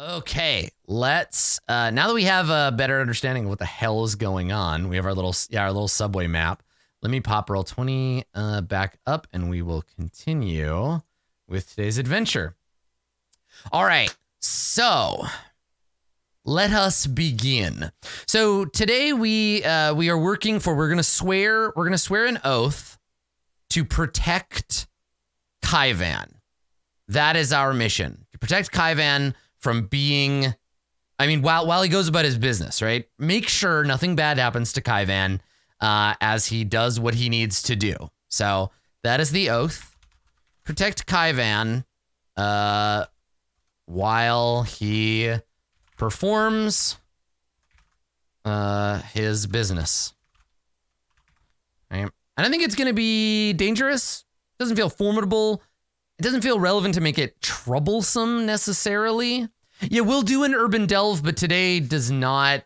Okay, let's now that we have a better understanding of what the hell is going on, we have our little subway map. Let me pop roll 20 back up, and we will continue with today's adventure. All right, so let us begin. So today we are working for. We're gonna swear an oath to protect Kaivan. That is our mission, to protect Kaivan from being, while he goes about his business, right? Make sure nothing bad happens to Kaivan as he does what he needs to do. So that is the oath. Protect Kaivan while he performs his business. Right? I don't think it's going to be dangerous. It doesn't feel formidable. It doesn't feel relevant to make it troublesome necessarily. Yeah, we'll do an urban delve, but today is not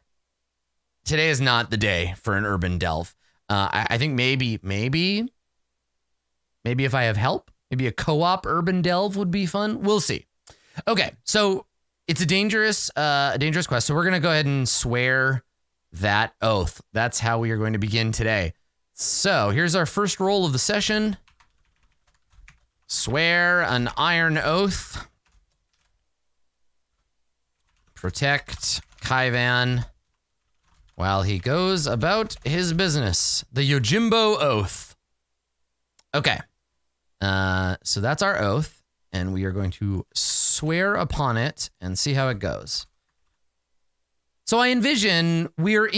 the day for an urban delve. I think maybe if I have help, maybe a co-op urban delve would be fun. We'll see. Okay, so it's a dangerous quest. So we're gonna go ahead and swear that oath. That's how we are going to begin today. So here's our first roll of the session. Swear an iron oath. Protect Kaivan while he goes about his business. The Yojimbo Oath. Okay. So that's our oath, and we are going to swear upon it and see how it goes. So I envision we're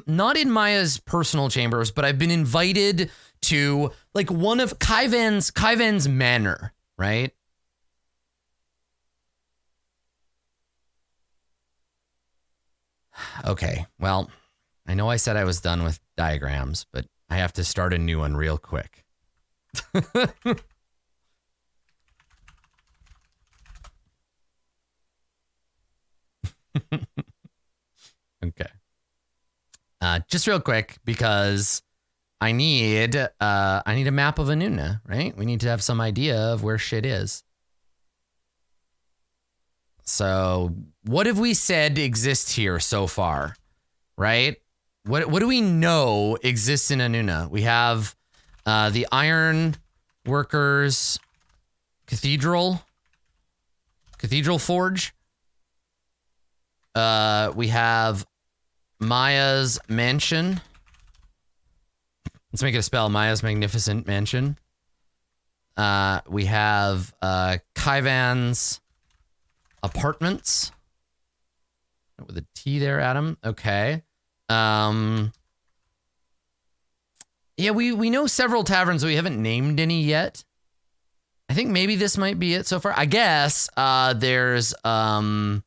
not in Maya's personal chambers, but I've been invited to like one of Kaivan's manor, right? Okay, well, I know I said I was done with diagrams, but I have to start a new one real quick. Okay. Just real quick, because I need a map of Anuna, right? We need to have some idea of where shit is. So what have we said exists here so far, right? What do we know exists in Anuna? We have the Iron Workers Cathedral Forge. We have Maya's Mansion. Let's make it a spell. Maya's Magnificent Mansion. We have Kaivan's Apartments. With a T there, Adam. Okay. Yeah, we know several taverns, but we haven't named any yet. I think maybe this might be it so far. I guess there's the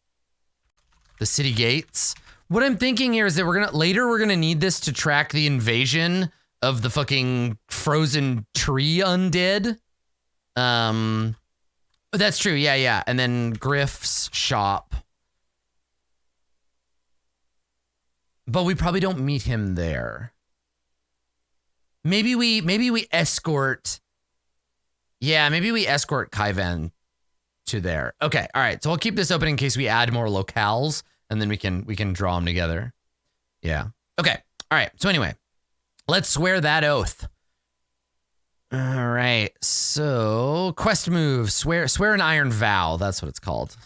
city gates. What I'm thinking here is that we're gonna need this to track the invasion of the fucking frozen tree undead. That's true. Yeah. And then Griff's shop. But we probably don't meet him there. Maybe we escort. Yeah, maybe we escort Kaivan to there. Okay. All right. So I'll keep this open in case we add more locales, and then we can draw them together. Yeah. Okay. All right. So anyway, let's swear that oath. All right. So quest move, swear an iron vow. That's what it's called.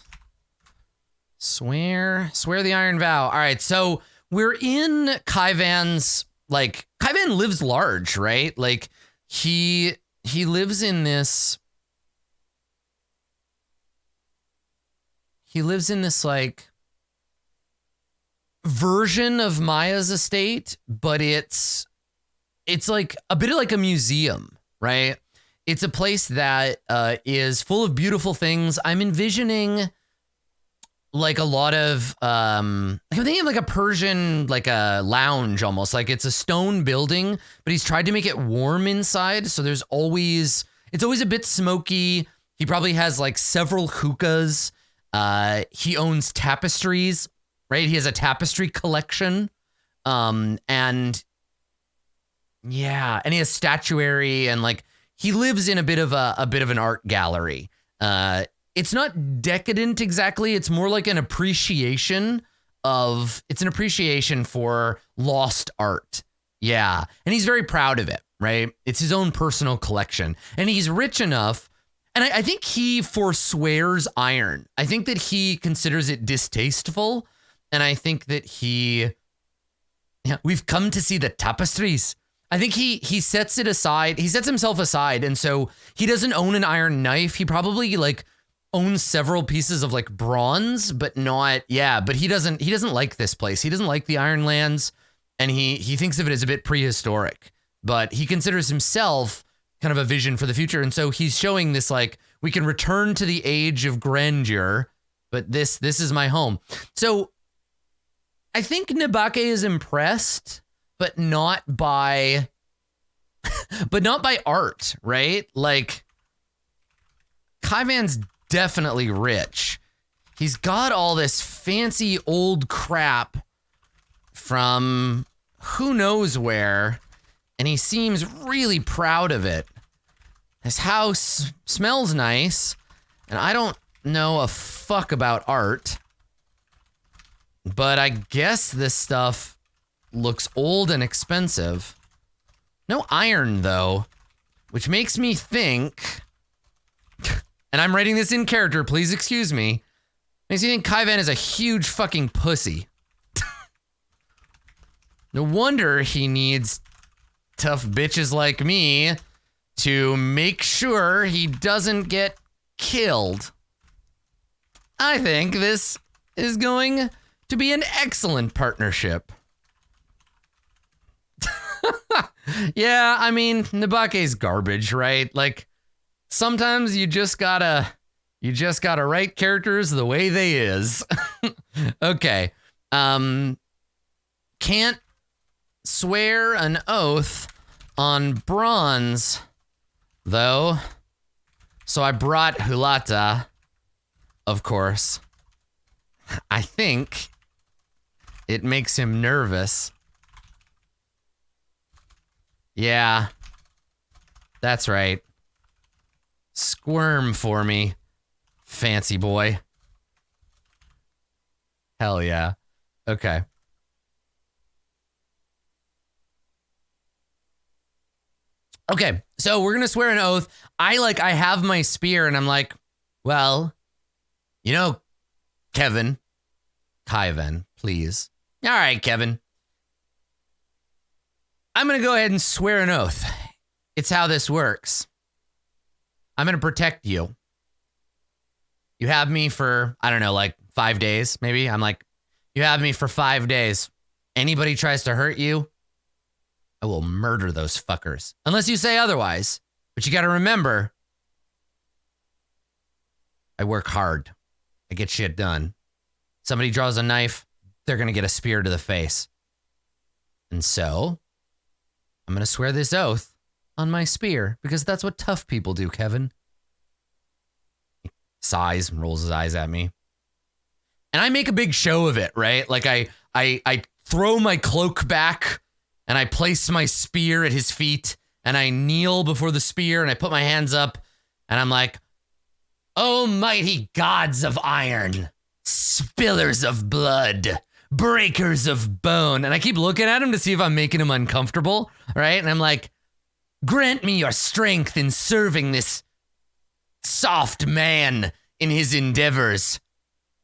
Swear the iron vow. All right. So we're in Kaivan's, like, Kaivan lives large, right? Like he lives in this like version of Maya's estate, but it's like a bit of like a museum. Right? It's a place that is full of beautiful things. I'm envisioning like a lot of, I'm thinking like a Persian, like a lounge almost. Like it's a stone building, but he's tried to make it warm inside. So it's always a bit smoky. He probably has like several hookahs. He owns tapestries, right? He has a tapestry collection. And yeah, and he has statuary, and like he lives in a bit of an art gallery. it's not decadent exactly. It's more like an appreciation for lost art. Yeah. And he's very proud of it, right? It's his own personal collection. And he's rich enough. And I think he forswears iron. I think that he considers it distasteful. And I think that we've come to see the tapestries. I think he sets it aside. He sets himself aside. And so he doesn't own an iron knife. He probably like owns several pieces of like bronze, but not, but he doesn't like this place. He doesn't like the Ironlands. And he thinks of it as a bit prehistoric, but he considers himself kind of a vision for the future. And so he's showing this, like, we can return to the age of grandeur, but this is my home. So I think Nabake is impressed, but not by art, right? Like, Kaivan's definitely rich. He's got all this fancy old crap from who knows where, and he seems really proud of it. His house smells nice, and I don't know a fuck about art, but I guess this stuff looks old and expensive. No iron, though, which makes me think, and I'm writing this in character, please excuse me, makes me think Kaivan is a huge fucking pussy. No wonder he needs tough bitches like me to make sure he doesn't get killed. I think this is going to be an excellent partnership. Yeah, I mean, Nabake's garbage, right? Like, sometimes you just gotta write characters the way they is. Okay. Can't swear an oath on bronze, though. So I brought Hulata, of course. I think it makes him nervous. Yeah, that's right. Squirm for me, fancy boy. Hell yeah. Okay. Okay, so we're gonna swear an oath. I have my spear, and I'm like, well, you know, Kaivan, please. All right, Kevin. I'm gonna go ahead and swear an oath. It's how this works. I'm gonna protect you. You have me for, I don't know, like 5 days, maybe? I'm like, you have me for 5 days. Anybody tries to hurt you, I will murder those fuckers. Unless you say otherwise. But you gotta remember, I work hard. I get shit done. Somebody draws a knife, they're gonna get a spear to the face. And so, I'm gonna swear this oath on my spear, because that's what tough people do, Kevin. He sighs and rolls his eyes at me. And I make a big show of it, right? Like I throw my cloak back, and I place my spear at his feet, and I kneel before the spear, and I put my hands up, and I'm like, "Oh, mighty gods of iron, spillers of blood, breakers of bone." And I keep looking at him to see if I'm making him uncomfortable, right? And I'm like, "Grant me your strength in serving this soft man in his endeavors.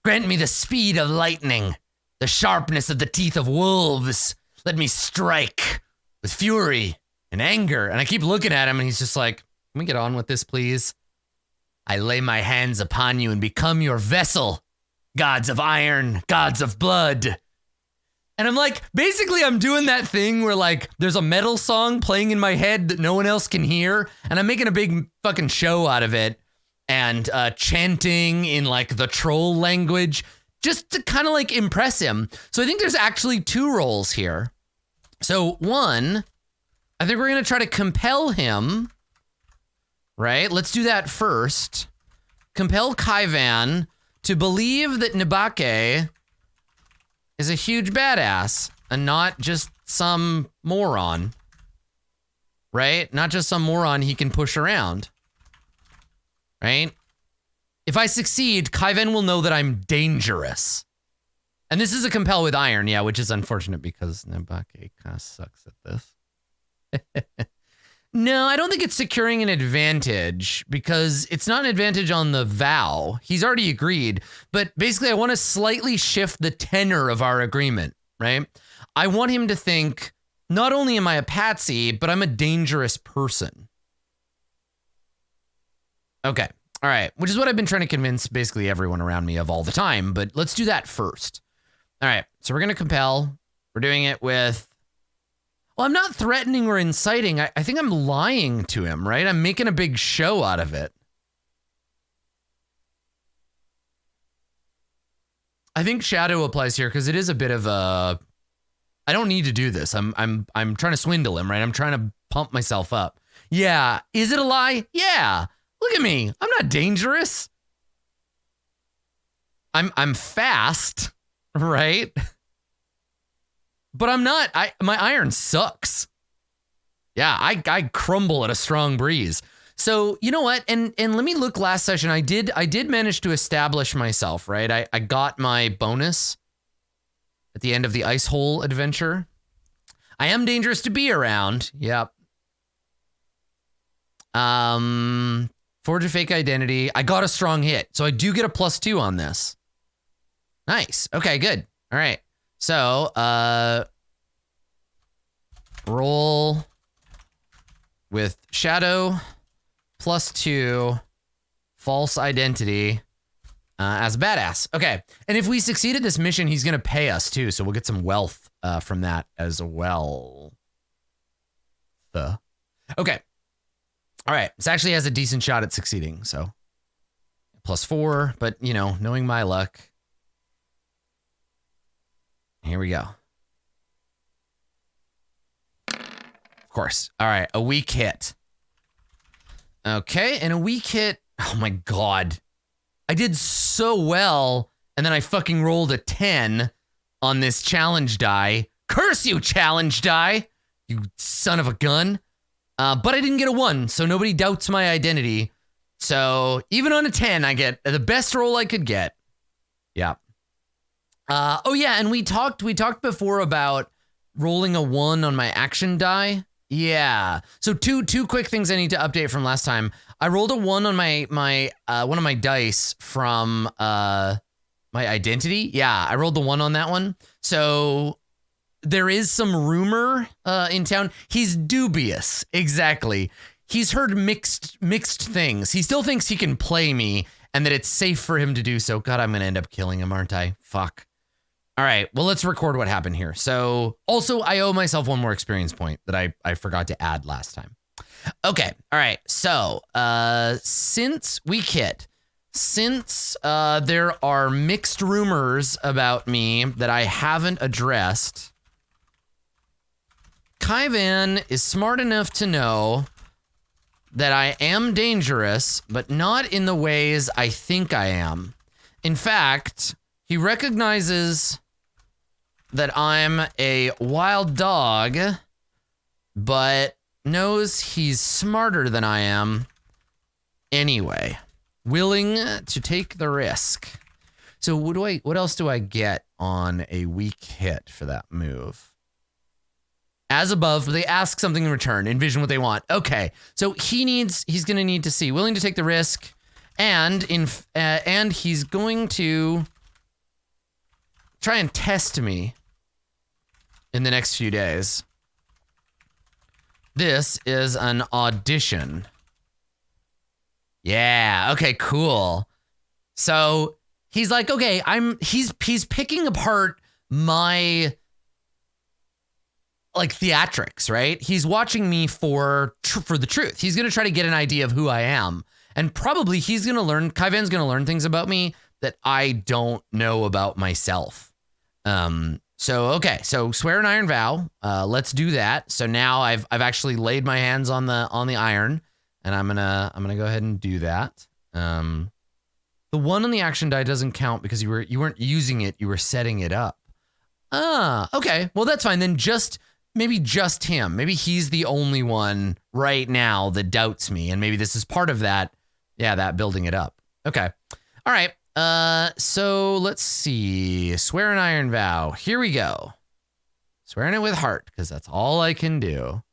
Grant me the speed of lightning, the sharpness of the teeth of wolves. Let me strike with fury and anger." And I keep looking at him, and he's just like, "Can we get on with this, please? I lay my hands upon you and become your vessel, gods of iron, gods of blood." And I'm like, basically I'm doing that thing where like there's a metal song playing in my head that no one else can hear, and I'm making a big fucking show out of it, and chanting in like the troll language, just to kind of like impress him. So I think there's actually 2 roles here. So one, I think we're going to try to compel him, right? Let's do that first. Compel Kaivan to believe that Nabake is a huge badass and not just some moron, right? Not just some moron he can push around, right? If I succeed, Kaiven will know that I'm dangerous. And this is a compel with iron, yeah, which is unfortunate because Nabake kind of sucks at this. No, I don't think it's securing an advantage because it's not an advantage on the vow. He's already agreed, but basically I want to slightly shift the tenor of our agreement, right? I want him to think, not only am I a patsy, but I'm a dangerous person. Okay, all right, which is what I've been trying to convince basically everyone around me of all the time, but let's do that first. All right, so we're going to compel. We're doing it with... Well, I'm not threatening or inciting. I think I'm lying to him, right? I'm making a big show out of it. I think shadow applies here because it is a bit of a... I don't need to do this. I'm trying to swindle him, right? I'm trying to pump myself up. Yeah. Is it a lie? Yeah. Look at me. I'm not dangerous. I'm fast, right? But I'm not. My iron sucks. Yeah, I crumble at a strong breeze. So you know what? And let me look last session. I did manage to establish myself, right? I got my bonus at the end of the ice hole adventure. I am dangerous to be around. Yep. Forge a fake identity. I got a strong hit, so I do get a +2 on this. Nice. Okay, good. All right. So, roll with shadow +2 false identity as a badass. Okay. And if we succeed at this mission, he's going to pay us too. So we'll get some wealth from that as well. Okay. All right. This actually has a decent shot at succeeding. So +4, but you know, knowing my luck. Here we go. Of course. All right. A weak hit. Okay. And a weak hit. Oh my God. I did so well. And then I fucking rolled a 10 on this challenge die. Curse you, challenge die. You son of a gun. But I didn't get a 1. So nobody doubts my identity. So even on a 10, I get the best roll I could get. Yeah. Oh yeah, and we talked before about rolling a 1 on my action die. Yeah. So two quick things I need to update from last time. I rolled a 1 on my one of my dice from my identity. Yeah, I rolled the 1 on that one. So there is some rumor in town. He's dubious. Exactly. He's heard mixed things. He still thinks he can play me and that it's safe for him to do so. God, I'm going to end up killing him, aren't I? Fuck. All right, well, let's record what happened here. So also I owe myself 1 more experience point that I forgot to add last time. Okay, all right. So since there are mixed rumors about me that I haven't addressed, Kaivan is smart enough to know that I am dangerous, but not in the ways I think I am. In fact, he recognizes that I'm a wild dog, but knows he's smarter than I am anyway. Willing to take the risk. So what else do I get on a weak hit for that move? As above, they ask something in return. Envision what they want. Okay, so he's gonna need to see. Willing to take the risk, and he's going to try and test me in the next few days. This is an audition. Yeah, okay, cool. So he's like, okay, he's picking apart my like theatrics, right? He's watching me for the truth. He's going to try to get an idea of who I am. And probably Kaivan's going to learn things about me that I don't know about myself. So swear an iron vow. Let's do that. So now I've actually laid my hands on the iron, and I'm gonna go ahead and do that. The 1 on the action die doesn't count because you weren't using it, you were setting it up. Okay. Well, that's fine. Then maybe just him. Maybe he's the only one right now that doubts me, and maybe this is part of that. Yeah, that building it up. Okay. All right. So let's see. Swear an iron vow. Here we go. Swearing it with heart, because that's all I can do.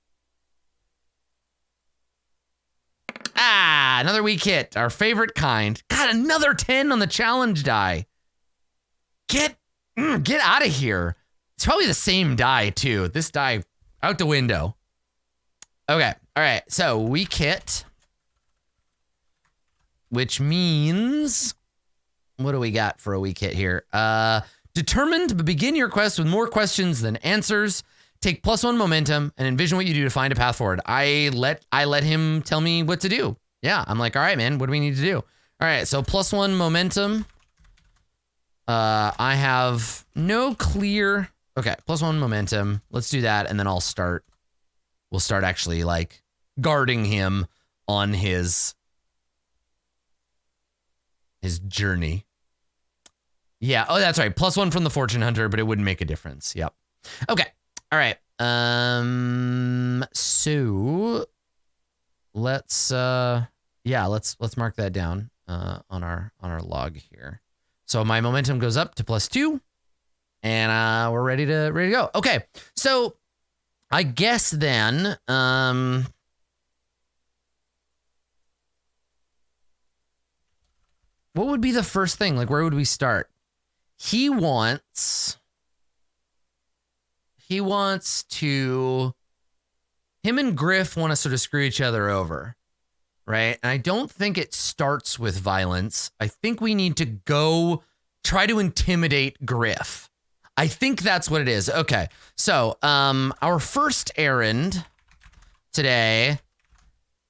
Ah, another weak hit. Our favorite kind. God, another 10 on the challenge die. Get out of here. It's probably the same die, too. This die out the window. Okay. All right. So weak hit. Which means, what do we got for a weak hit here? Determined, but begin your quest with more questions than answers. Take +1 momentum and envision what you do to find a path forward. I let him tell me what to do. Yeah, I'm like, all right, man, what do we need to do? All right, so +1 momentum. I have no clear. Okay, +1 momentum. Let's do that, and then we'll start actually like guarding him on his journey. Yeah. Oh, that's right. +1 from the fortune hunter, but it wouldn't make a difference. Yep. Okay. All right. So let's mark that down on our log here. So my momentum goes up to +2, and we're ready to go. Okay. So I guess then what would be the first thing? Like, where would we start? He wants to, him and Griff want to sort of screw each other over, right? And I don't think it starts with violence. I think we need to go try to intimidate Griff. I think that's what it is. Okay. So, our first errand today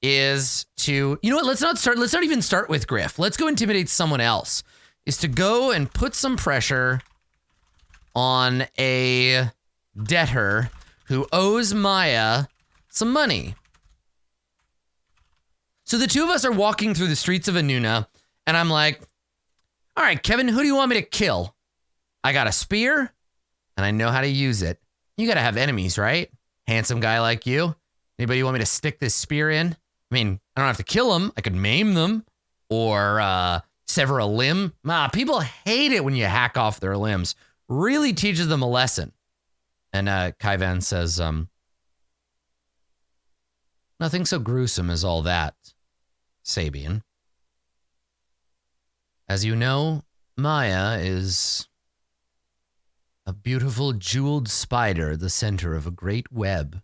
is to, you know what? Let's not even start with Griff. Let's go intimidate someone else. Is to go and put some pressure on a debtor who owes Maya some money. So the two of us are walking through the streets of Anuna, and I'm like, all right, Kevin, who do you want me to kill? I got a spear, and I know how to use it. You gotta have enemies, right? Handsome guy like you. Anybody you want me to stick this spear in? I mean, I don't have to kill them. I could maim them or sever a limb. People hate it when you hack off their limbs. Really teaches them a lesson. And Kaivan says, nothing so gruesome as all that, Sabian. As you know, Maya is a beautiful jeweled spider at the center of a great web.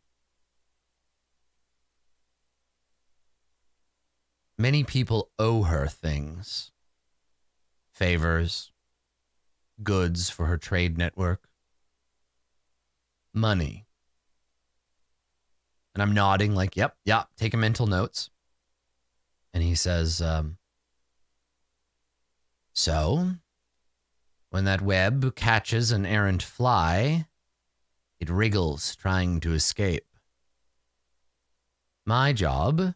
Many people owe her things. Favors, goods for her trade network, money. And I'm nodding like, yep, taking mental notes. And he says, so, when that web catches an errant fly, it wriggles trying to escape. My job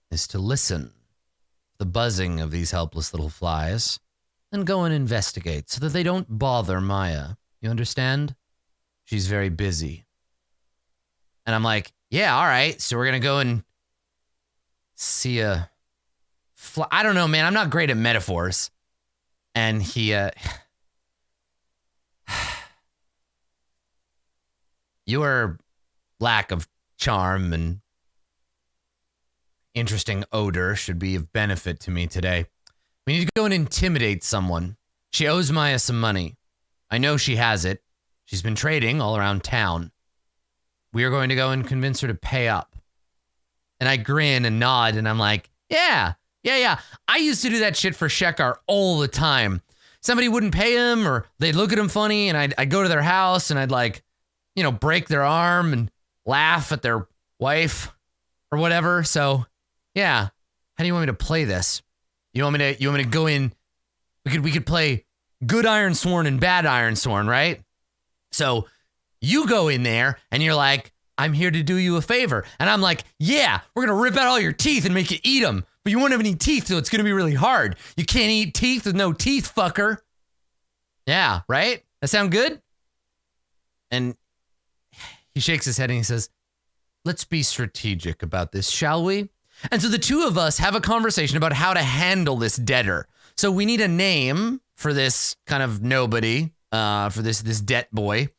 is to listen to the buzzing of these helpless little flies and go and investigate so that they don't bother Maya. You understand? She's very busy. And I'm like, yeah, all right. So we're going to go and see a fly. I don't know, man. I'm not great at metaphors. And he, your lack of charm and interesting odor should be of benefit to me today. We need to go and intimidate someone. She owes Maya some money. I know she has it. She's been trading all around town. We are going to go and convince her to pay up. And I grin and nod, and I'm like, yeah. I used to do that shit for Shekar all the time. Somebody wouldn't pay him, or they'd look at him funny, and I'd go to their house, and I'd like, break their arm and laugh at their wife or whatever. So, yeah. How do you want me to play this? You want me to go in? We could play good Ironsworn and bad Ironsworn, right? So you go in there and you're like, I'm here to do you a favor. And I'm like, yeah, we're going to rip out all your teeth and make you eat them. But you won't have any teeth, so it's going to be really hard. You can't eat teeth with no teeth, fucker. Yeah, right? That sound good? And he shakes his head and he says, let's be strategic about this, shall we? And so the two of us have a conversation about how to handle this debtor. So we need a name for this kind of nobody, for this debt boy,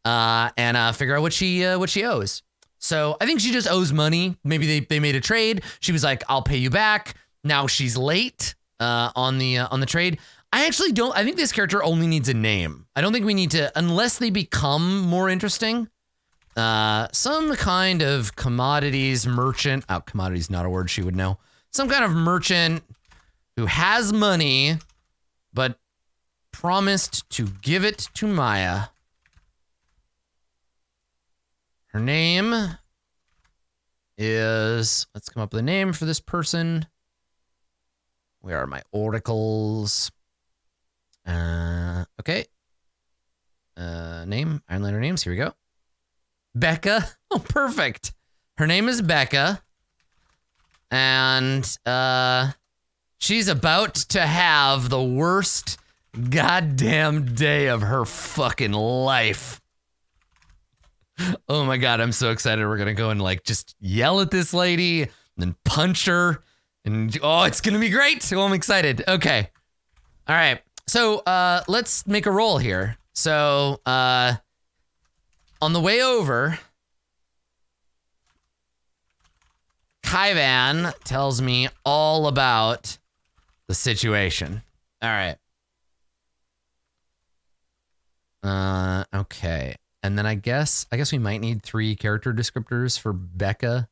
and figure out what she owes. So I think she just owes money. Maybe they made a trade. She was like, "I'll pay you back." Now she's late on the trade. I think this character only needs a name. I don't think we need to, unless they become more interesting. Some kind of commodities merchant. Oh, commodities not a word she would know. Some kind of merchant who has money, but promised to give it to Maya. Her name is, let's come up with a name for this person. Where are my oracles? Okay. Name, Ironlander names, here we go. Becca. Oh, perfect. Her name is Becca. And she's about to have the worst goddamn day of her fucking life. Oh my god, I'm so excited. We're gonna go and like just yell at this lady and then punch her. And oh, it's gonna be great. Oh, I'm excited. Okay. All right. So let's make a roll here. So on the way over, Kaivan tells me all about the situation. All right. Okay. And then I guess we might need 3 character descriptors for Becca.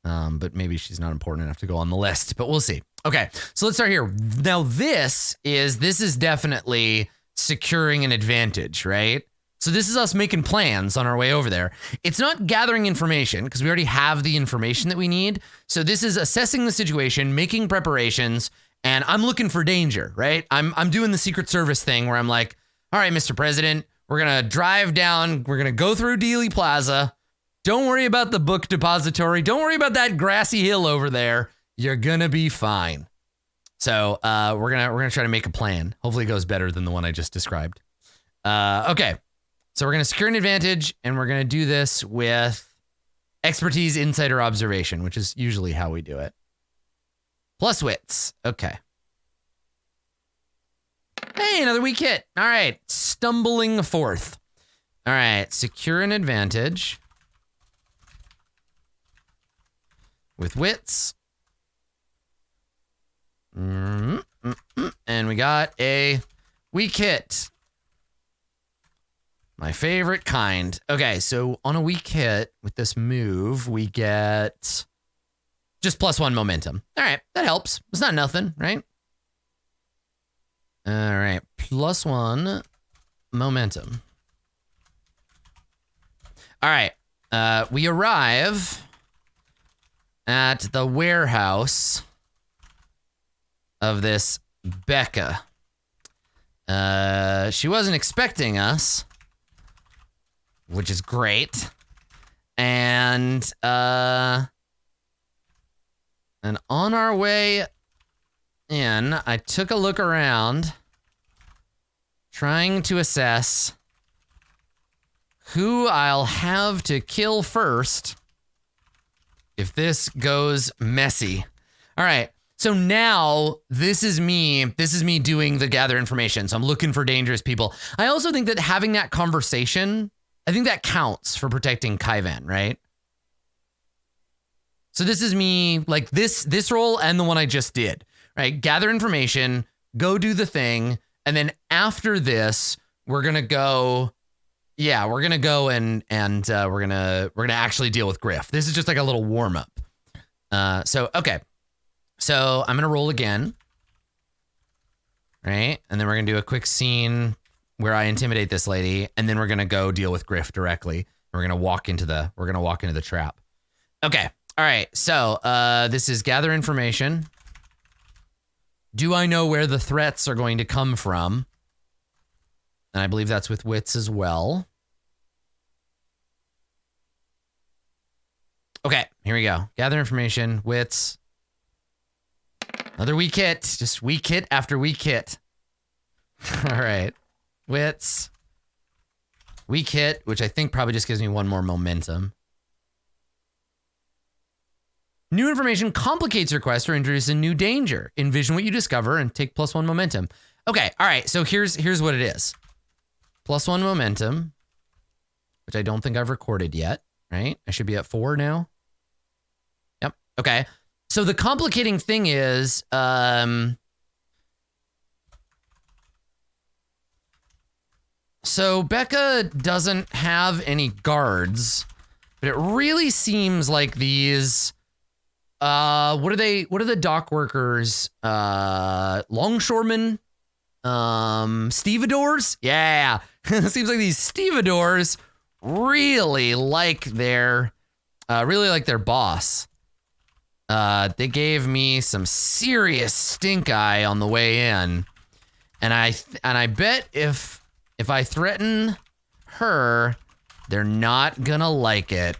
But maybe she's not important enough to go on the list, but we'll see. Okay, so let's start here. Now this is definitely securing an advantage, right? So this is us making plans on our way over there. It's not gathering information because we already have the information that we need. So this is assessing the situation, making preparations, and I'm looking for danger, right? I'm doing the Secret Service thing where I'm like, all right, Mr. President, we're gonna drive down, we're gonna go through Dealey Plaza. Don't worry about the book depository. Don't worry about that grassy hill over there. You're gonna be fine. So we're gonna try to make a plan. Hopefully it goes better than the one I just described. Okay. So we're gonna secure an advantage, and we're gonna do this with expertise, insider observation, which is usually how we do it. Plus wits. Okay. Hey, another weak hit. All right. Stumbling forth. All right. Secure an advantage with wits. And we got a weak hit. My favorite kind. Okay, so on a weak hit with this move, we get just +1 momentum. All right, that helps. It's not nothing, right? All right, +1 momentum. All right, we arrive at the warehouse of this Becca. She wasn't expecting us, which is great. And on our way in, I took a look around, trying to assess who I'll have to kill first if this goes messy. All right. So now this is me doing the gather information. So I'm looking for dangerous people. I also think that having that conversation, I think that counts for protecting Kaivan, right? So this is me, like this role and the one I just did, right? Gather information, go do the thing, and then after this, we're gonna go. Yeah, we're gonna go and we're gonna actually deal with Griff. This is just like a little warm up. So okay. So I'm going to roll again, right? And then we're going to do a quick scene where I intimidate this lady, and then we're going to go deal with Griff directly. We're going to walk into the trap. Okay. All right. So this is gather information. Do I know where the threats are going to come from? And I believe that's with wits as well. Okay. Here we go. Gather information, wits. Another weak hit. Just weak hit after weak hit. All right. Wits. Weak hit, which I think probably just gives me 1 more momentum. New information complicates your quest or introduces a new danger. Envision what you discover and take +1 momentum. Okay, all right, so here's what it is. +1 momentum, which I don't think I've recorded yet, right? I should be at 4 now. Yep, okay. So the complicating thing is, so Becca doesn't have any guards, but it really seems like these, what are the dock workers? Longshoremen? Stevedores? Yeah. It seems like these stevedores really like their boss. They gave me some serious stink eye on the way in. And I bet if I threaten her, they're not gonna like it.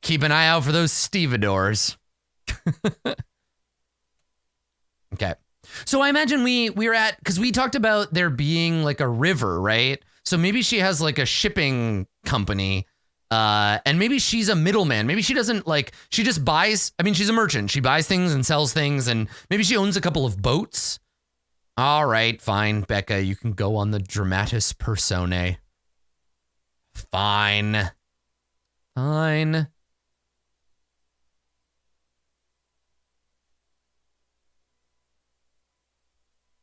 Keep an eye out for those stevedores. Okay. So I imagine we're at, because we talked about there being like a river, right? So maybe she has like a shipping company, and maybe she's a middleman. Maybe she doesn't like, she just buys, I mean, she's a merchant. She buys things and sells things, and maybe she owns a couple of boats. All right, fine, Becca, you can go on the dramatis personae. Fine. Fine.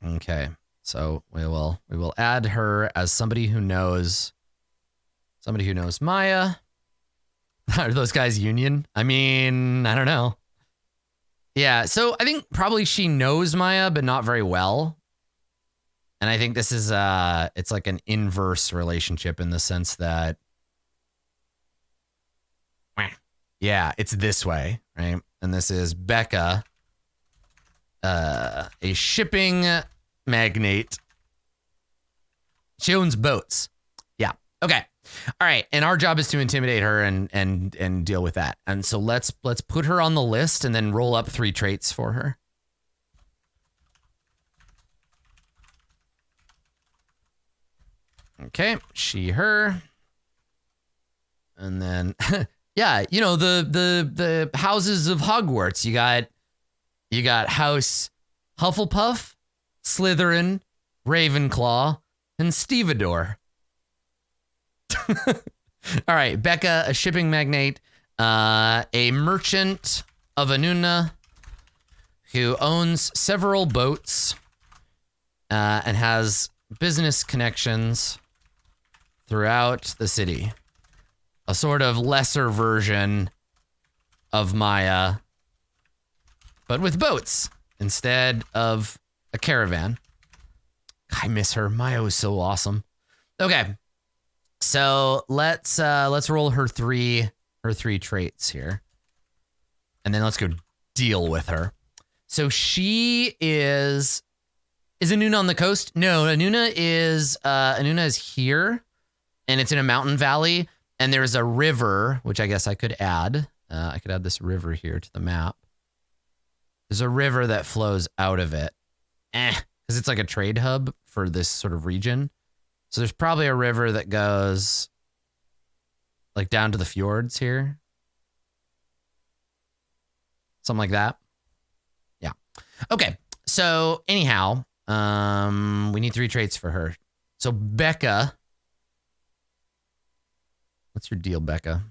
Okay, so we will add her as somebody who knows Maya. Are those guys union? I mean, I don't know. Yeah, so I think probably she knows Maya, but not very well. And I think this is it's like an inverse relationship in the sense that, yeah, it's this way, right? And this is Becca, a shipping magnate. She owns boats. Yeah. Okay. All right. And our job is to intimidate her and deal with that. And so let's put her on the list and then roll up 3 traits for her. Okay. She, her. And then yeah, you know, the houses of Hogwarts. You got House Hufflepuff, Slytherin, Ravenclaw, and Stevedore. All right, Becca, a shipping magnate, a merchant of Anuna who owns several boats and has business connections throughout the city. A sort of lesser version of Maya, but with boats instead of a caravan. I miss her. Maya was so awesome. Okay, so let's roll her three traits here, and then let's go deal with her. So she is Anuna on the coast? No, Anuna is here, and it's in a mountain valley, and there's a river, which I guess I could add. I could add this river here to the map. There's a river that flows out of it. Because it's like a trade hub for this sort of region. So there's probably a river that goes like down to the fjords here. Something like that. Yeah. Okay. So anyhow, we need 3 traits for her. So Becca. What's your deal, Becca?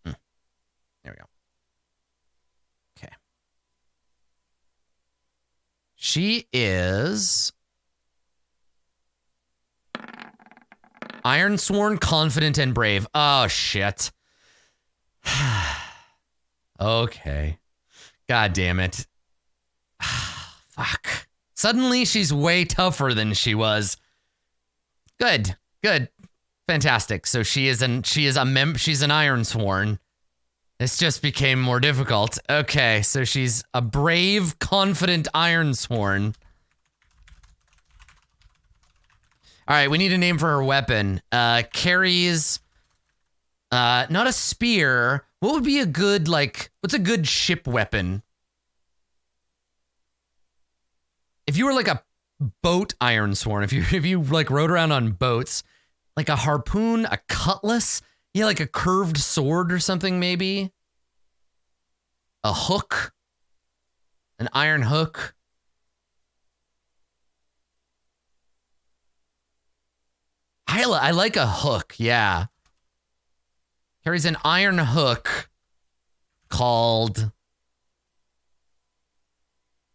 There we go. Okay. She is Ironsworn, confident, and brave. Oh, shit. Okay. God damn it. Fuck. Suddenly, she's way tougher than she was. Good. Good. Fantastic. So she's an Ironsworn. This just became more difficult. Okay, so she's a brave, confident Ironsworn. All right, we need a name for her weapon. Carries, not a spear. What would be a good, like, what's a good ship weapon? If you were like a boat Ironsworn, if you like rode around on boats, like a harpoon, a cutlass. Yeah, like a curved sword or something, maybe. A hook. An iron hook. I like a hook, yeah. Carries an iron hook called...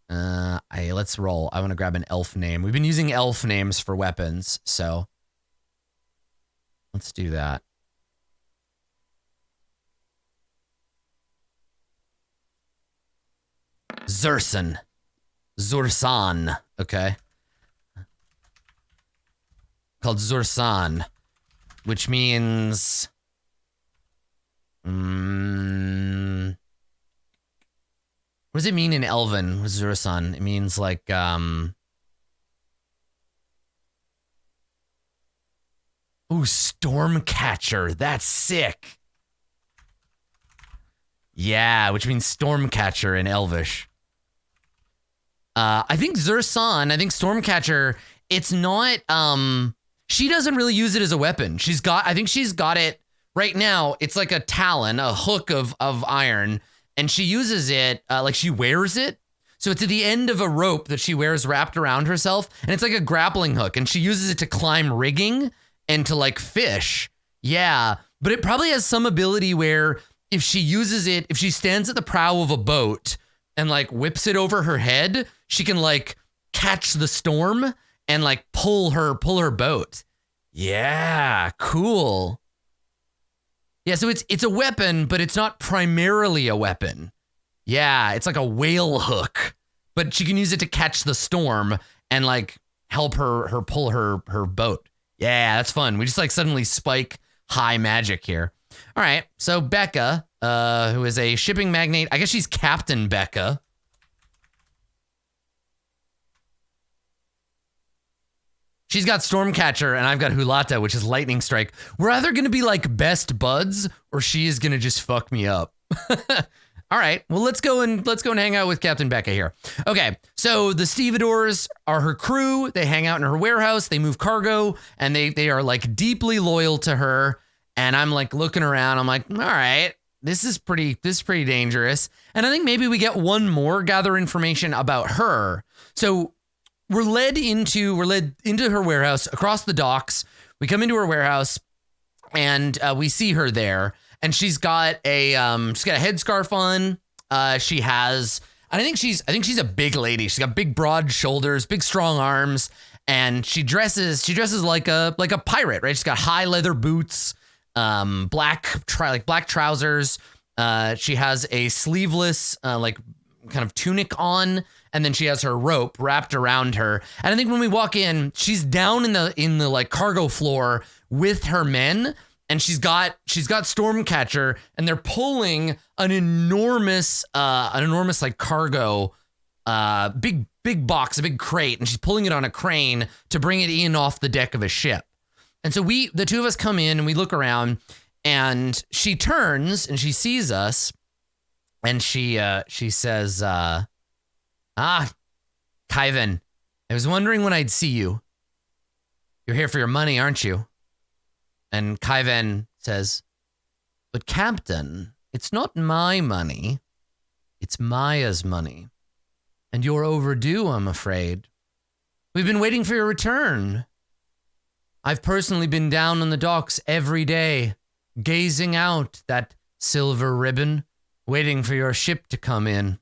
let's roll. I want to grab an elf name. We've been using elf names for weapons, so... let's do that. Zursan. Zursan. Okay. Called Zursan, which means... what does it mean in Elven, Zursan? It means like, ooh, Stormcatcher. That's sick. Yeah, which means Stormcatcher in Elvish. I think Zursan, I think Stormcatcher, it's not, she doesn't really use it as a weapon. I think she's got it right now. It's like a talon, a hook of iron, and she uses it, like she wears it. So it's at the end of a rope that she wears wrapped around herself, and it's like a grappling hook, and she uses it to climb rigging and to like fish. Yeah, but it probably has some ability where if she uses it, if she stands at the prow of a boat and like whips it over her head, she can like catch the storm and like pull her boat. Yeah, cool. Yeah, so it's a weapon, but it's not primarily a weapon. Yeah, it's like a whale hook, but she can use it to catch the storm and like help her pull her boat. Yeah, that's fun. We just like suddenly spike high magic here. All right, so Becca, who is a shipping magnate. I guess she's Captain Becca. She's got Stormcatcher, and I've got Hulata, which is Lightning Strike. We're either going to be like best buds, or she is going to just fuck me up. All right, well, let's go and hang out with Captain Becca here. Okay, so the stevedores are her crew. They hang out in her warehouse. They move cargo, and they are like deeply loyal to her. And I'm like looking around. I'm like, all right, this is pretty dangerous. And I think maybe we get one more, gather information about her. So we're led into her warehouse across the docks. We come into her warehouse, and we see her there. And she's got a headscarf on. She has, I think she's a big lady. She's got big broad shoulders, big strong arms, and she dresses like a pirate, right? She's got high leather boots, black trousers. She has a sleeveless like kind of tunic on, and then she has her rope wrapped around her. And I think when we walk in, she's down in the like cargo floor with her men. And she's got Stormcatcher, and they're pulling an enormous like cargo, big box, a big crate, and she's pulling it on a crane to bring it in off the deck of a ship. And so the two of us come in and we look around, and she turns and she sees us, and she says, Kaiven, I was wondering when I'd see you. You're here for your money, aren't you? And Kaiven says, but Captain, it's not my money. It's Maya's money. And you're overdue, I'm afraid. We've been waiting for your return. I've personally been down on the docks every day, gazing out that silver ribbon, waiting for your ship to come in.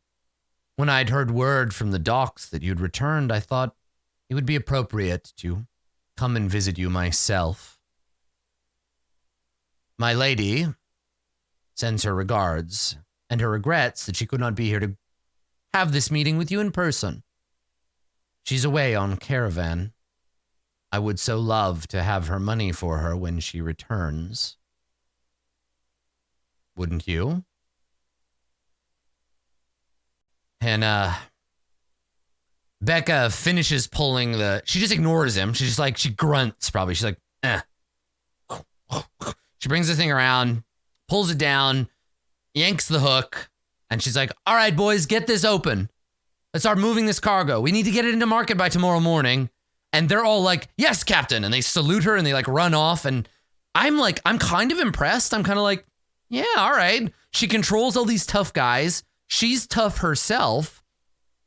When I'd heard word from the docks that you'd returned, I thought it would be appropriate to come and visit you myself. My lady sends her regards and her regrets that she could not be here to have this meeting with you in person. She's away on caravan. I would so love to have her money for her when she returns. Wouldn't you? And, Becca finishes pulling she just ignores him. She's just like, she grunts probably. She's like, eh. She brings the thing around, pulls it down, yanks the hook, and she's like, all right, boys, get this open. Let's start moving this cargo. We need to get it into market by tomorrow morning. And they're all like, yes, Captain. And they salute her and they like run off. And I'm kind of impressed. I'm kind of like, yeah, all right. She controls all these tough guys. She's tough herself.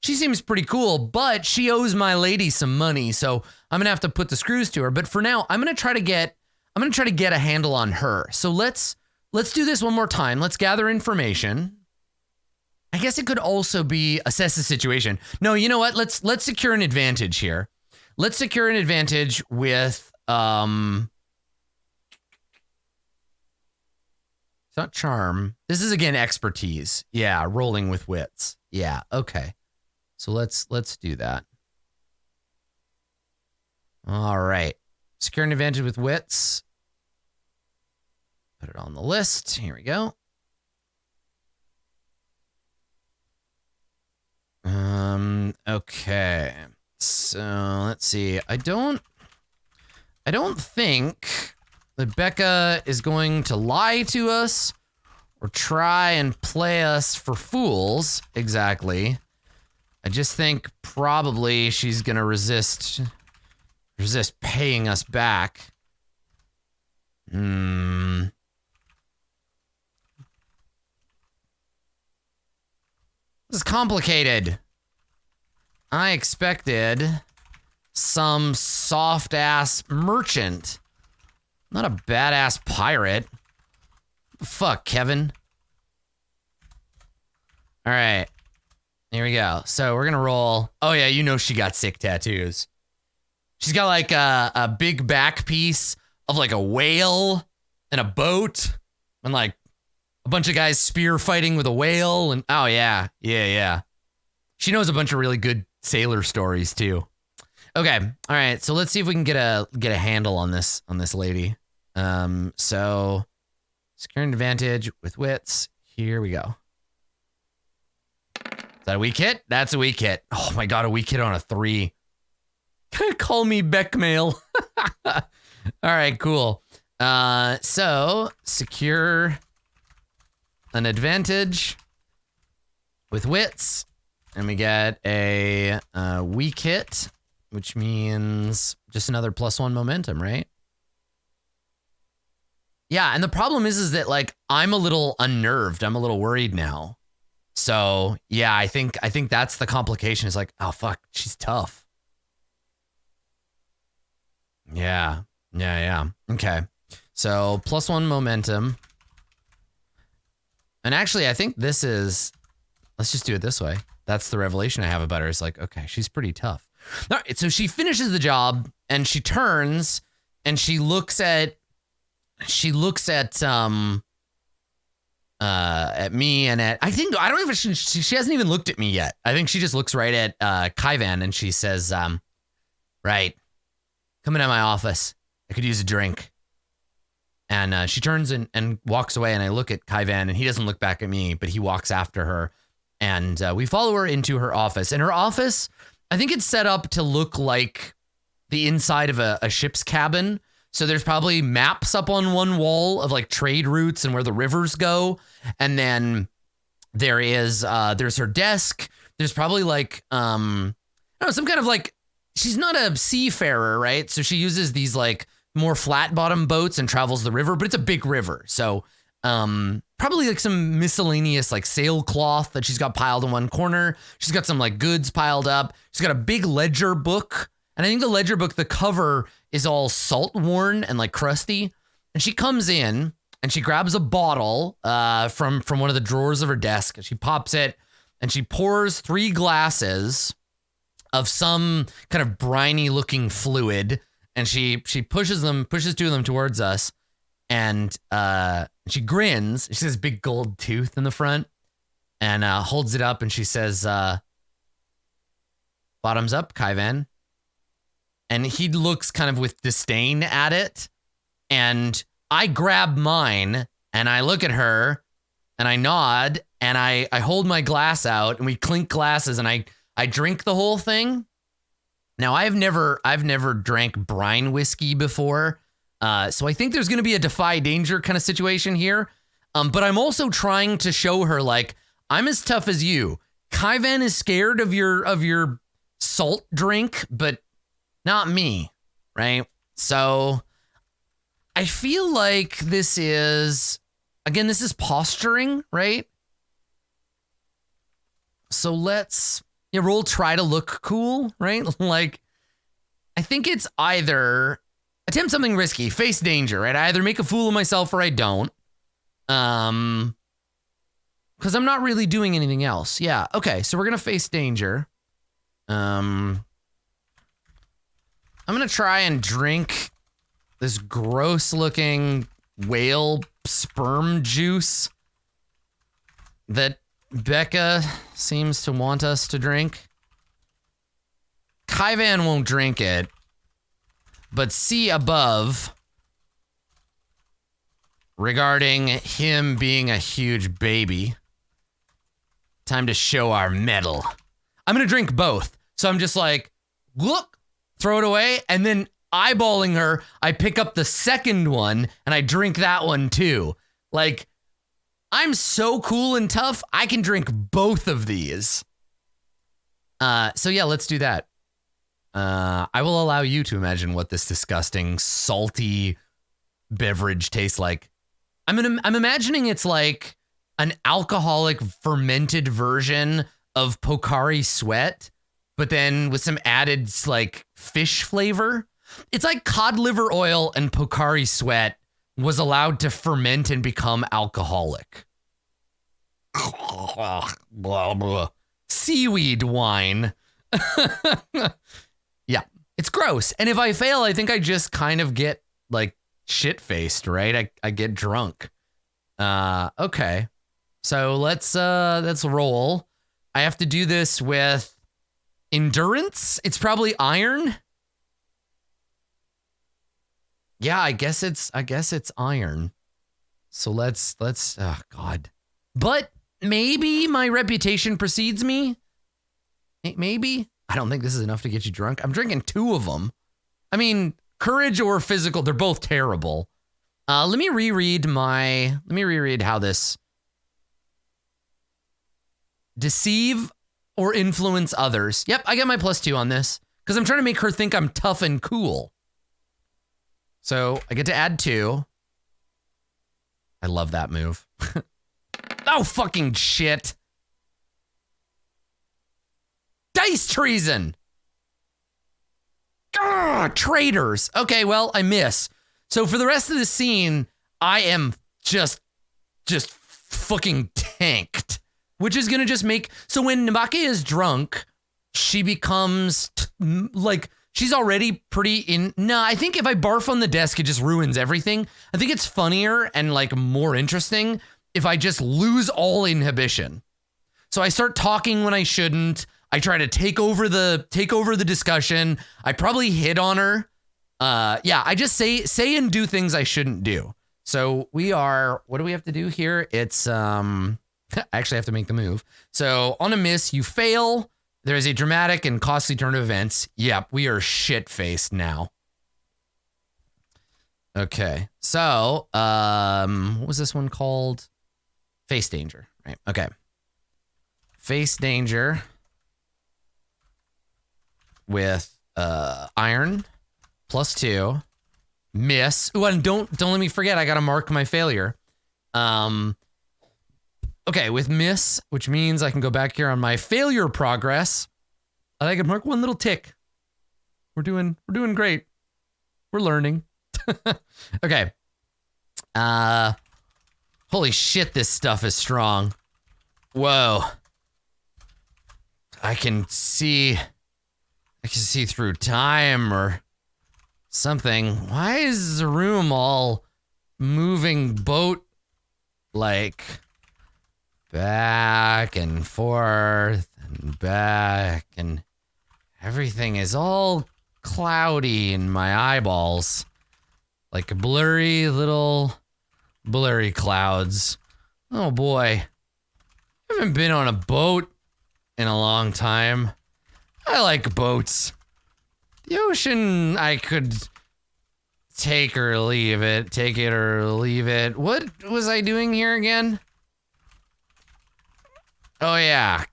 She seems pretty cool, but she owes my lady some money. So I'm going to have to put the screws to her. But for now, I'm going to try to get a handle on her. So let's do this one more time. Let's gather information. I guess it could also be assess the situation. No, you know what? Let's secure an advantage here. Let's secure an advantage with it's not charm. This is again expertise. Yeah, rolling with wits. Yeah, okay. So let's do that. All right. Secure an advantage with wits. Put it on the list. Here we go. Okay. So let's see. I don't think that Becca is going to lie to us or try and play us for fools exactly. I just think probably she's gonna resist paying us back. This is complicated. I expected some soft-ass merchant, not a badass pirate. What the fuck, Kevin? All right, here we go. So we're gonna roll. Oh yeah, you know she got sick tattoos. She's got like a big back piece of like a whale and a boat and like a bunch of guys spear fighting with a whale. And oh yeah. She knows a bunch of really good sailor stories too. Okay. All right. So let's see if we can get a handle on this lady. So secure an advantage with wits. Here we go. Is that a weak hit? That's a weak hit. Oh my God. A weak hit on a 3. Call me Beckmail. All right, cool. So secure an advantage with wits, and we get a weak hit, which means just another +1 momentum, right? Yeah, and the problem is that like I'm a little unnerved. I'm a little worried now. So yeah, I think that's the complication. Is like, oh fuck, she's tough. Yeah. Okay. So +1 momentum. And actually, I think this is, let's just do it this way. That's the revelation I have about her. It's like, okay, she's pretty tough. All right, so she finishes the job and she turns and she looks at me and at, I don't know if she hasn't even looked at me yet. I think she just looks right at Kaivan and she says, right. Come into my office. I could use a drink. And she turns and walks away, and I look at Kaivan, and he doesn't look back at me, but he walks after her. And we follow her into her office. And her office, I think it's set up to look like the inside of a ship's cabin. So there's probably maps up on one wall of like trade routes and where the rivers go. And then there's her desk. There's probably like, I don't know, some kind of like, she's not a seafarer, right? So she uses these like more flat bottom boats and travels the river, but it's a big river. So probably like some miscellaneous like sailcloth that she's got piled in one corner. She's got some like goods piled up. She's got a big ledger book. And I think the ledger book, the cover is all salt worn and like crusty. And she comes in and she grabs a bottle from one of the drawers of her desk. And she pops it and she pours 3 glasses of some kind of briny looking fluid, and she pushes 2 of them towards us, and she grins. She has a big gold tooth in the front, and holds it up, and she says, "Bottoms up, Kaivan." And he looks kind of with disdain at it, and I grab mine, and I look at her, and I nod, and I hold my glass out, and we clink glasses, and I drink the whole thing. Now I've never drank brine whiskey before. So I think there's going to be a defy danger kind of situation here. But I'm also trying to show her like, I'm as tough as you. Kaivan is scared of your salt drink, but not me, right? So I feel like this is, again, this is posturing, right? So let's roll try to look cool, right? Like, I think it's either attempt something risky, face danger, right? I either make a fool of myself or I don't. Because I'm not really doing anything else. Yeah, okay, so we're going to face danger. I'm going to try and drink this gross-looking whale sperm juice that Becca seems to want us to drink. Kaivan won't drink it, but see above regarding him being a huge baby. Time to show our mettle. I'm going to drink both. So I'm just like, look, throw it away, and then eyeballing her, I pick up the second one and I drink that one too. Like, I'm so cool and tough, I can drink both of these. So yeah, let's do that. I will allow you to imagine what this disgusting, salty beverage tastes like. I'm imagining it's like an alcoholic fermented version of Pocari Sweat, but then with some added like fish flavor. It's like cod liver oil and Pocari Sweat was allowed to ferment and become alcoholic. Blah, blah. Seaweed wine. Yeah, it's gross. And if I fail, I think I just kind of get like shit-faced, right? I get drunk. Okay. So let's roll. I have to do this with endurance. It's probably iron. Yeah, I guess it's iron. So let's oh God. But maybe my reputation precedes me. Maybe. I don't think this is enough to get you drunk. I'm drinking 2 of them. I mean, courage or physical, they're both terrible. Let me reread how this deceive or influence others. Yep, I get my +2 on this because I'm trying to make her think I'm tough and cool. So I get to add 2. I love that move. Oh, fucking shit. Dice treason. Gah, traitors. Okay, well, I miss. So for the rest of the scene, I am just fucking tanked, which is going to just make... So when Nabake is drunk, she becomes like... She's already pretty in... Nah, I think if I barf on the desk, it just ruins everything. I think it's funnier and like more interesting if I just lose all inhibition. So I start talking when I shouldn't. I try to take over the discussion. I probably hit on her. Yeah, I just say and do things I shouldn't do. So we are... What do we have to do here? It's... I actually have to make the move. So on a miss, you fail. There is a dramatic and costly turn of events. Yep, we are shit-faced now. Okay, so, what was this one called? Face danger, right? Okay. Face danger with iron +2. Miss. Ooh, and don't let me forget, I gotta mark my failure. Okay, with miss, which means I can go back here on my failure progress. I can mark 1 little tick. We're doing great. We're learning. Okay. Holy shit, this stuff is strong. Whoa. I can see through time or something. Why is the room all moving boat like back and forth and back, and everything is all cloudy in my eyeballs, like blurry clouds. Oh boy, I haven't been on a boat in a long time. I like boats. The ocean, I could take it or leave it. What was I doing here again? Oh, yeah.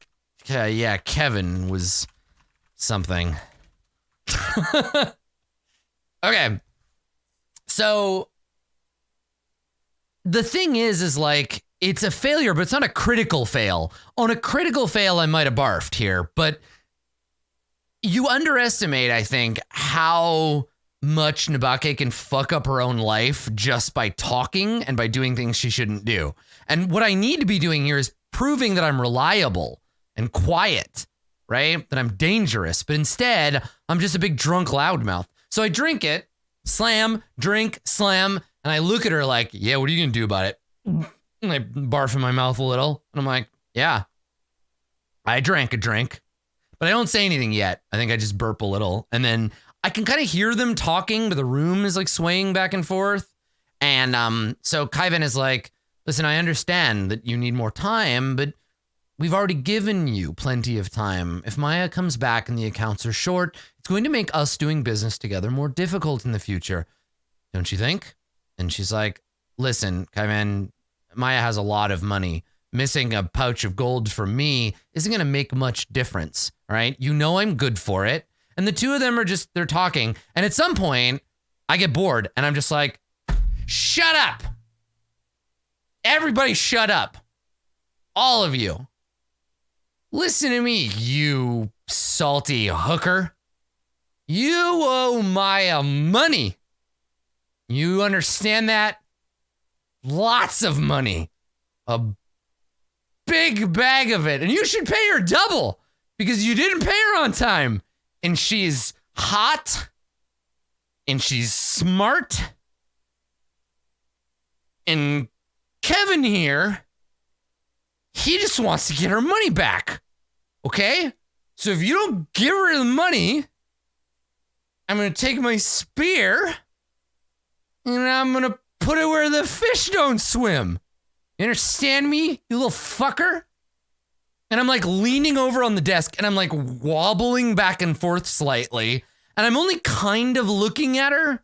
Yeah, Kevin was something. Okay. So the thing is like, it's a failure, but it's not a critical fail. On a critical fail, I might have barfed here, but you underestimate, I think, how much Nabake can fuck up her own life just by talking and by doing things she shouldn't do. And what I need to be doing here is proving that I'm reliable and quiet, right? That I'm dangerous, but instead, I'm just a big drunk loudmouth. So I drink it, slam, drink, slam, and I look at her like, yeah, what are you gonna do about it? And I barf in my mouth a little, and I'm like, yeah, I drank a drink, but I don't say anything yet. I think I just burp a little, and then I can kind of hear them talking, but the room is like swaying back and forth. And so Kaiven is like, listen, I understand that you need more time, but we've already given you plenty of time. If Maya comes back and the accounts are short, it's going to make us doing business together more difficult in the future. Don't you think? And she's like, listen, Kaiven, Maya has a lot of money. Missing a pouch of gold from me isn't going to make much difference, right? You know I'm good for it. And the two of them are just, they're talking. And at some point, I get bored and I'm just like, shut up. Everybody shut up. All of you. Listen to me, you salty hooker. You owe Maya money. You understand that? Lots of money. A big bag of it. And you should pay her double because you didn't pay her on time. And she's hot. And she's smart. And Kevin here, he just wants to get her money back. Okay? So if you don't give her the money, I'm going to take my spear and I'm going to put it where the fish don't swim. You understand me, you little fucker? And I'm like leaning over on the desk and I'm like wobbling back and forth slightly. And I'm only kind of looking at her.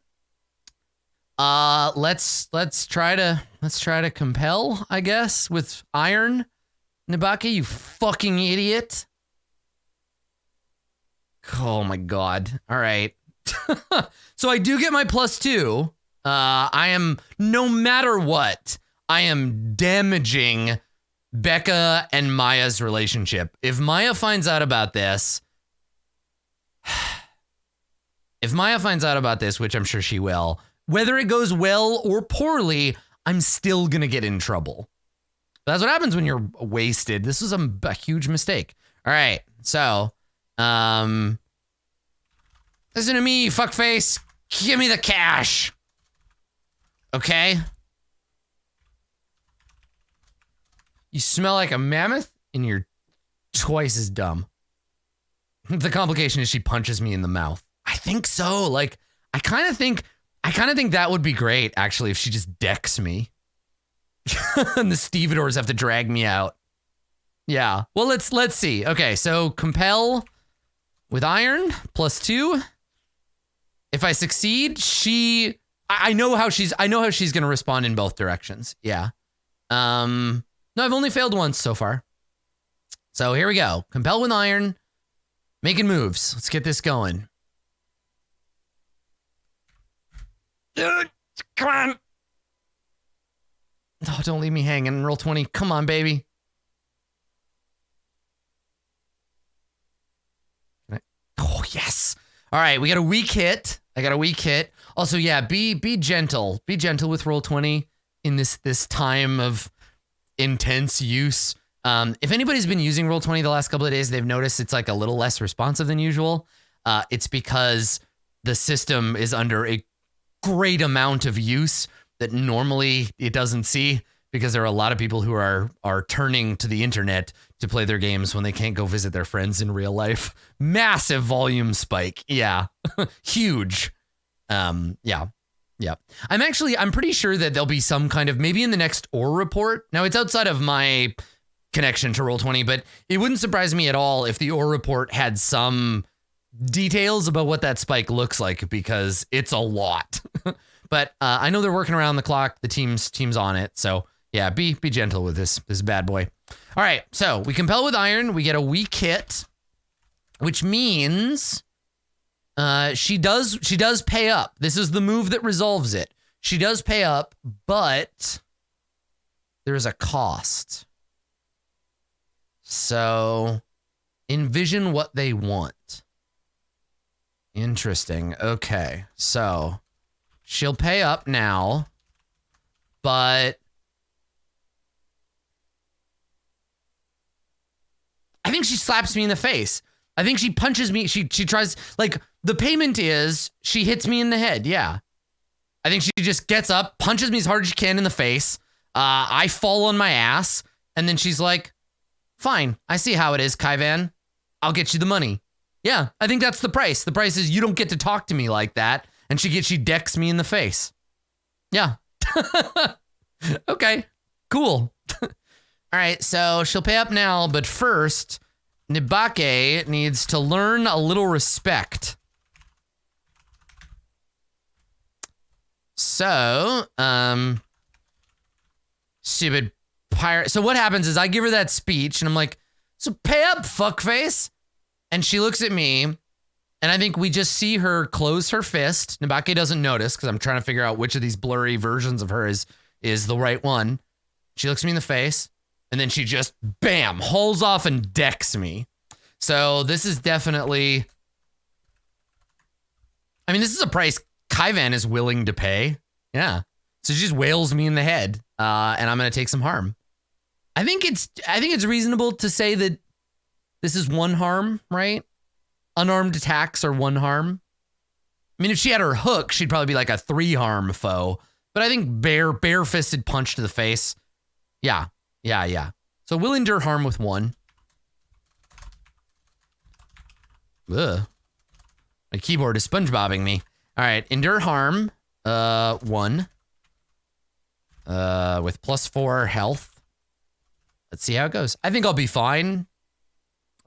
Let's try to compel, I guess, with iron. Nabake, you fucking idiot. Oh my God. All right. So I do get my +2. I am, no matter what, I am damaging Becca and Maya's relationship. If Maya finds out about this, which I'm sure she will, whether it goes well or poorly, I'm still going to get in trouble. That's what happens when you're wasted. This was a huge mistake. All right. So, listen to me, fuckface. Give me the cash. Okay? You smell like a mammoth and you're twice as dumb. The complication is she punches me in the mouth. I think so. Like, I kind of think that would be great, actually, if she just decks me. And the stevedores have to drag me out. Yeah. Well, let's see. Okay, so compel with iron +2. If I succeed, I know how she's gonna respond in both directions. Yeah. No, I've only failed once so far. So here we go. Compel with iron. Making moves. Let's get this going. Dude, come on. Oh, don't leave me hanging. Roll 20. Come on, baby. Oh, yes. All right, we got a weak hit. I got a weak hit. Also, yeah, be gentle. Be gentle with roll 20 in this time of intense use. If anybody's been using roll 20 the last couple of days, they've noticed it's like a little less responsive than usual. It's because the system is under a great amount of use that normally it doesn't see, because there are a lot of people who are turning to the internet to play their games when they can't go visit their friends in real life. Massive volume spike. Yeah. Huge. Yeah. I'm pretty sure that there'll be some kind of, maybe in the next OR report. Now, it's outside of my connection to Roll20, but it wouldn't surprise me at all if the OR report had some details about what that spike looks like, because it's a lot. But I know they're working around the clock. The team's on it. So yeah, be gentle with this bad boy. All right, so we compel with iron. We get a weak hit, which means She does pay up. This is the move that resolves it. She does pay up, but there's a cost. So envision what they want. Interesting. Okay. So she'll pay up now, but I think she slaps me in the face. I think she punches me. She tries, like, the payment is she hits me in the head. Yeah. I think she just gets up, punches me as hard as she can in the face. I fall on my ass, and then she's like, fine, I see how it is, Kaivan. I'll get you the money. Yeah, I think that's the price. The price is you don't get to talk to me like that. And she decks me in the face. Yeah. Okay, cool. All right, so she'll pay up now, but first, Nibake needs to learn a little respect. So, stupid pirate. So what happens is I give her that speech and I'm like, so pay up, fuckface. And she looks at me and I think we just see her close her fist. Nibake doesn't notice because I'm trying to figure out which of these blurry versions of her is the right one. She looks me in the face and then she just, bam, hauls off and decks me. So this is definitely, I mean, this is a price Kaivan is willing to pay. Yeah. So she just wails me in the head, and I'm going to take some harm. I think it's reasonable to say that this is one harm, right? Unarmed attacks are one harm. I mean, if she had her hook, she'd probably be like a 3 harm foe. But I think bare-fisted punch to the face. Yeah. So we'll endure harm with 1. Ugh. My keyboard is SpongeBobbing me. All right, endure harm, 1. With +4 health. Let's see how it goes. I think I'll be fine.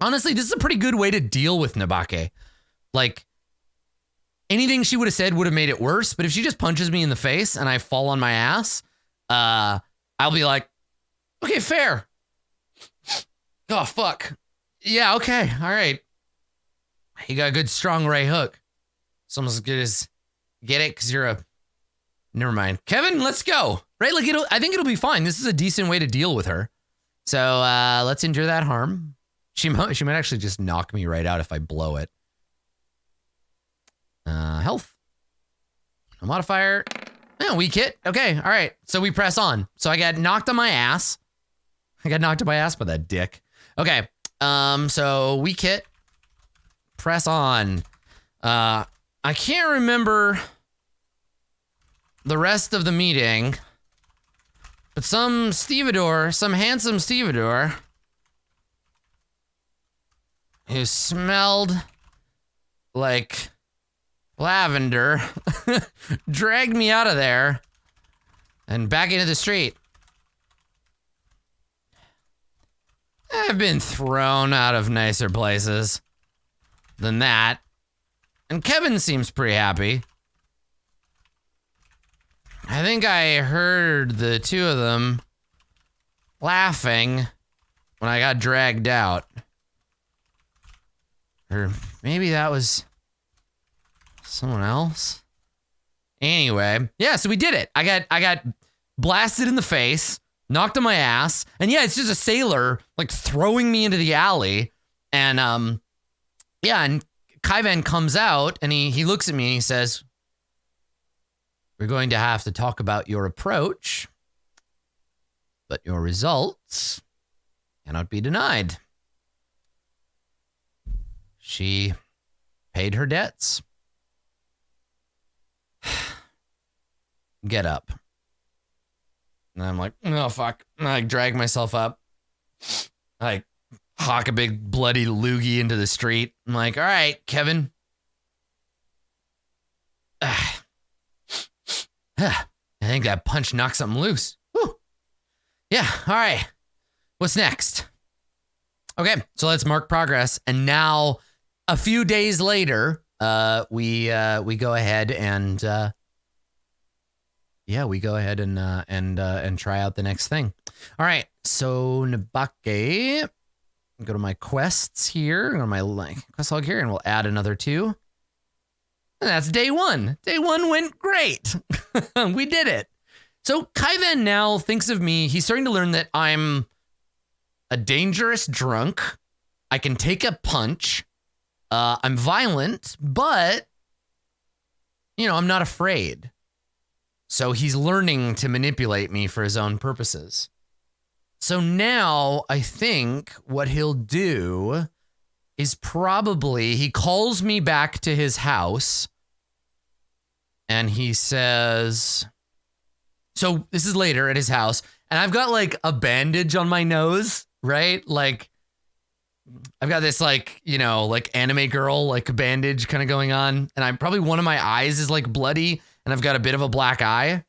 Honestly, this is a pretty good way to deal with Nibake. Like, anything she would have said would have made it worse, but if she just punches me in the face and I fall on my ass, I'll be like, okay, fair. Oh, fuck. Yeah, okay, all right. You got a good strong right hook. It's almost as good as get it because you're a... Never mind. Kevin, let's go. Right? Like, I think it'll be fine. This is a decent way to deal with her. So let's endure that harm. She might actually just knock me right out if I blow it. Health. A modifier. Oh, weak hit. Okay, all right. So we press on. So I got knocked on my ass. I got knocked on my ass by that dick. Okay. So weak hit. Press on. I can't remember the rest of the meeting, but some handsome stevedore, who smelled like lavender, dragged me out of there and back into the street. I've been thrown out of nicer places than that. And Kevin seems pretty happy. I think I heard the two of them laughing when I got dragged out. Or maybe that was someone else. Anyway, yeah, so we did it. I got blasted in the face, knocked on my ass, and yeah, it's just a sailor like throwing me into the alley. And yeah, and Kaivan comes out and he looks at me and he says, "We're going to have to talk about your approach, but your results cannot be denied. She paid her debts. Get up." And I'm like, oh, fuck. And I drag myself up. I hawk a big bloody loogie into the street. I'm like, all right, Kevin. I think that punch knocked something loose. Whew. Yeah, all right. What's next? Okay, so let's mark progress. And now, a few days later, we go ahead and try out the next thing. All right, so Nibake, go to my quests here, go to my quest log here, and we'll add another 2. And that's day one. Day one went great. We did it. So Kaivan now thinks of me. He's starting to learn that I'm a dangerous drunk. I can take a punch. I'm violent, but, I'm not afraid. So he's learning to manipulate me for his own purposes. So now I think what he'll do is probably he calls me back to his house and he says, so this is later at his house and I've got like a bandage on my nose, right? Like I've got this like anime girl, like a bandage kind of going on. And I'm probably one of my eyes is like bloody and I've got a bit of a black eye.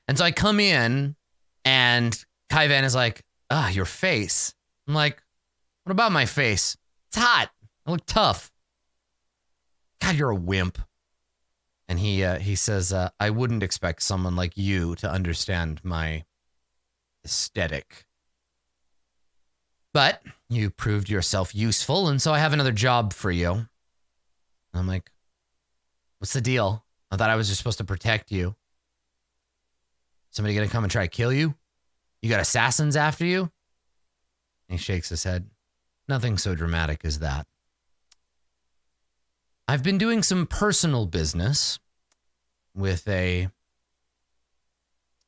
And so I come in and Kaivan is like, your face. I'm like, what about my face? It's hot. I look tough. God, you're a wimp. And he says, I wouldn't expect someone like you to understand my aesthetic. But you proved yourself useful, and so I have another job for you. And I'm like, what's the deal? I thought I was just supposed to protect you. Somebody gonna come and try to kill you? You got assassins after you? And he shakes his head. Nothing so dramatic as that. I've been doing some personal business with a,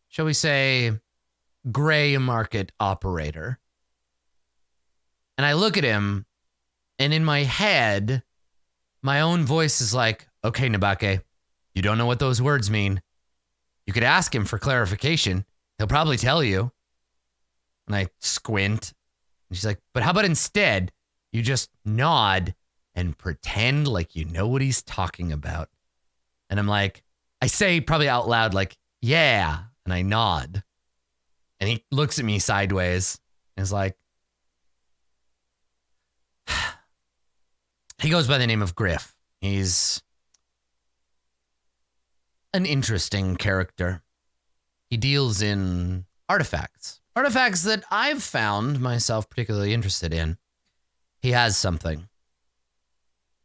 shall we say, gray market operator. And I look at him, and in my head, my own voice is like, okay, Nabake, you don't know what those words mean. You could ask him for clarification. He'll probably tell you. And I squint. And she's like, but how about instead, you just nod and pretend like you know what he's talking about. And I'm like, I say probably out loud, like, yeah. And I nod. And he looks at me sideways and is like, he goes by the name of Griff. He's an interesting character. He deals in artifacts. Artifacts that I've found myself particularly interested in. He has something.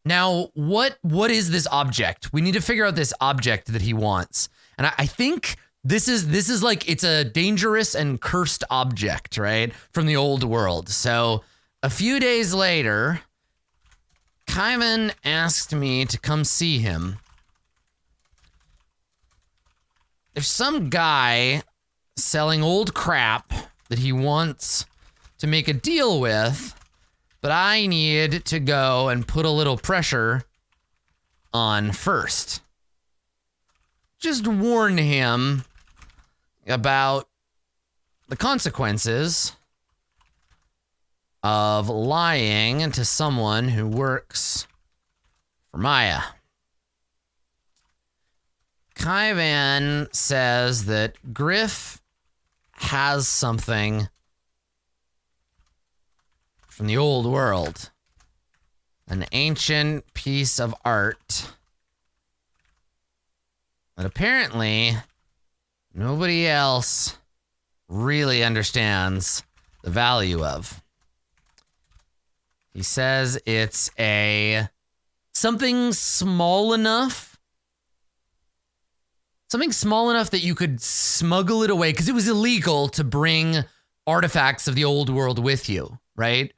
Now, what is this object? We need to figure out this object that he wants. And I think this is like, it's a dangerous and cursed object, right? From the old world. So a few days later, Kaivan asked me to come see him. There's some guy selling old crap that he wants to make a deal with, but I need to go and put a little pressure on first. Just warn him about the consequences of lying to someone who works for Maya. Kaivan says that Griff has something from the old world. An ancient piece of art that apparently nobody else really understands the value of. He says it's something small enough that you could smuggle it away, because it was illegal to bring artifacts of the old world with you, right?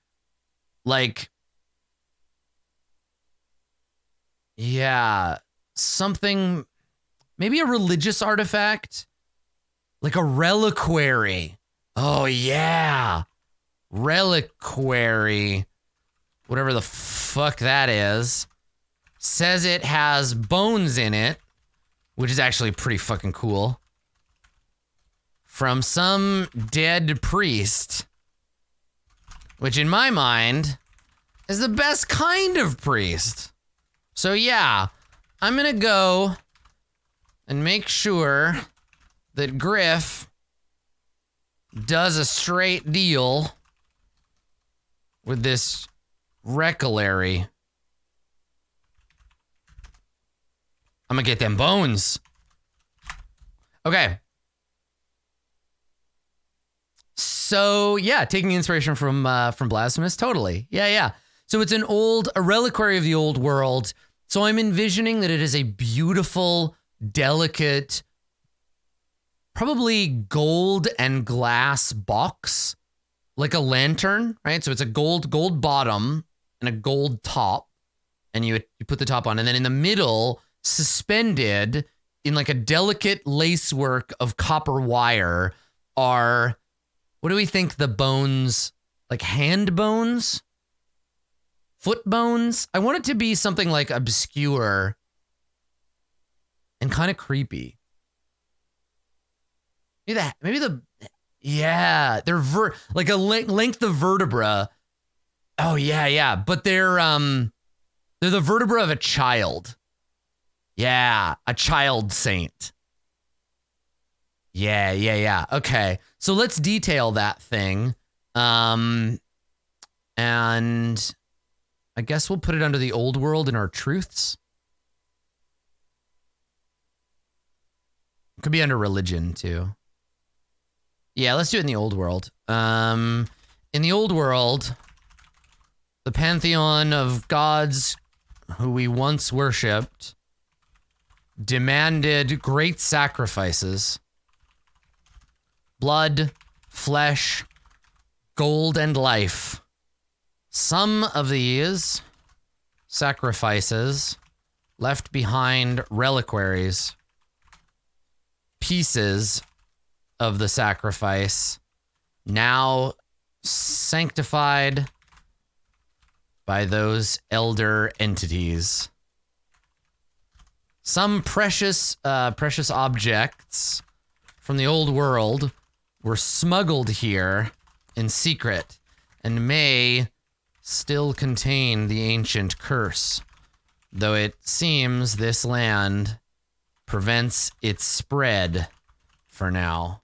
Like, yeah, something, maybe a religious artifact, like a reliquary. Oh, yeah. Reliquary. Whatever the fuck that is. Says it has bones in it, which is actually pretty fucking cool. From some dead priest, which in my mind is the best kind of priest. So yeah, I'm gonna go and make sure that Griff does a straight deal with this reliquary. I'm gonna get them bones. Okay. So yeah, taking inspiration from Blasphemous, totally. Yeah. So it's a reliquary of the old world. So I'm envisioning that it is a beautiful, delicate, probably gold and glass box, like a lantern, right? So it's a gold bottom and a gold top, and you put the top on, and then in the middle, suspended in like a delicate lacework of copper wire, are, what do we think the bones, like hand bones? Foot bones? I want it to be something like obscure and kind of creepy. Yeah, they're like a length of vertebra. Oh yeah, but they're the vertebra of a child. Yeah, a child saint. Yeah. Okay, so let's detail that thing. And I guess we'll put it under the old world in our truths. Could be under religion too. Yeah, let's do it in the old world. In the old world, the pantheon of gods who we once worshipped demanded great sacrifices. Blood, flesh, gold, and life. Some of these sacrifices left behind reliquaries, pieces of the sacrifice, now sanctified by those elder entities. Some precious objects from the old world were smuggled here in secret and may still contain the ancient curse, though it seems this land prevents its spread for now.